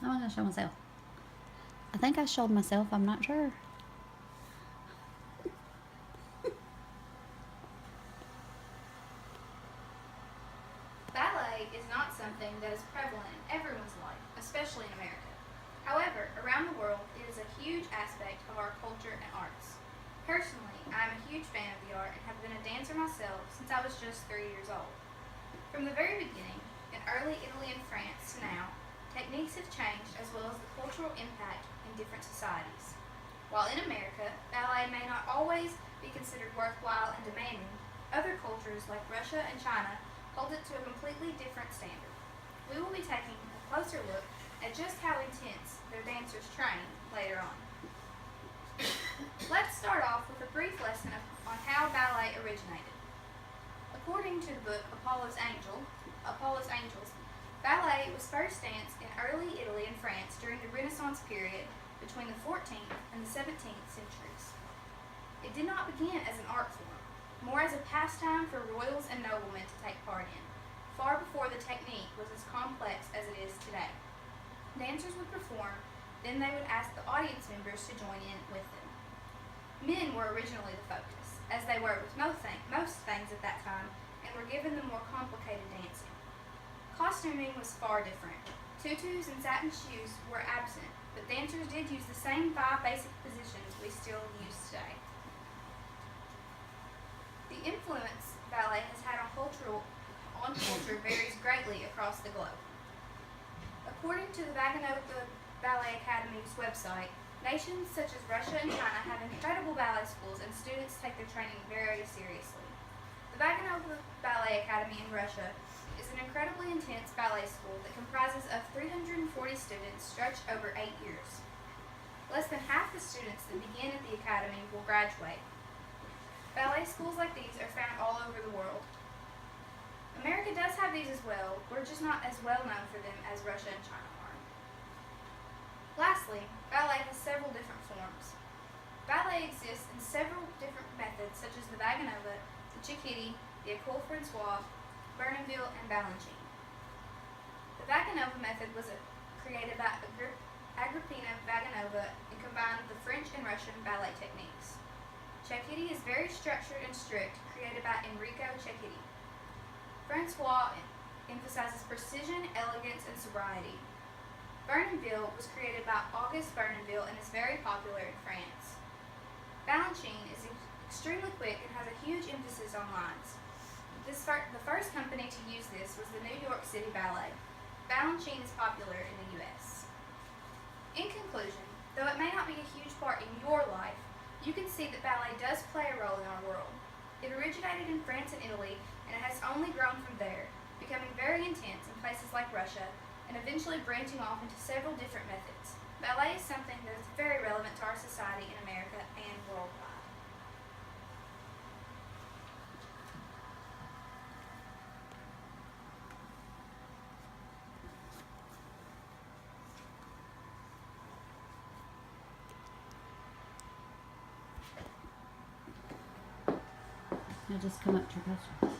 How am I going to show myself? I think I showed myself. I'm not sure. Ballet is not something that is prevalent in everyone's life, especially in America. However, around the world, it is a huge aspect of our culture and arts. Personally, I am a huge fan of the art and have been a dancer myself since I was just 3 years old. From the very beginning, in early Italy and France to now, techniques have changed as well as the cultural impact in different societies. While in America, ballet may not always be considered worthwhile and demanding, other cultures like Russia and China hold it to a completely different standard. We will be taking a closer look at just how intense their dancers train later on. Let's start off with a brief lesson on how ballet originated. According to the book Apollo's Angels, ballet was first danced in early Italy and France during the Renaissance period between the 14th and the 17th centuries. It did not begin as an art form, more as a pastime for royals and noblemen to take part in, far before the technique was as complex as it is today. Dancers would perform, then they would ask the audience members to join in with them. Men were originally the focus, as they were with most things at that time, and were given the more complicated dancing. Costuming was far different. Tutus and satin shoes were absent, but dancers did use the same 5 basic positions we still use today. The influence ballet has had on culture varies greatly across the globe. According to the Vaganova Ballet Academy's website, nations such as Russia and China have incredible ballet schools and students take their training very seriously. The Vaganova Ballet Academy in Russia is an incredibly intense ballet school that comprises of 340 students stretched over 8 years. Less than half the students that begin at the academy will graduate. Ballet schools like these are found all over the world. America does have these as well, we're just not as well known for them as Russia and China are. Lastly, ballet has several different forms. Ballet exists in several different methods such as the Vaganova, the Chickadee, the École Française, Bernonville, and Balanchine. The Vaganova method was created by Agrippina Vaganova and combined the French and Russian ballet techniques. Chickadee is very structured and strict, created by Enrico Chickadee. François emphasizes precision, elegance, and sobriety. Bernonville was created by Auguste Bernonville and is very popular in France. Balanchine is extremely quick and has a huge emphasis on lines. The first company to use this was the New York City Ballet. Balanchine is popular in the U.S. In conclusion, though it may not be a huge part in your life, you can see that ballet does play a role in our world. It originated in France and Italy, and it has only grown from there, becoming very intense in places like Russia, and eventually branching off into several different methods. Ballet is something that is very relevant to our society in America and worldwide. I just come up to your question.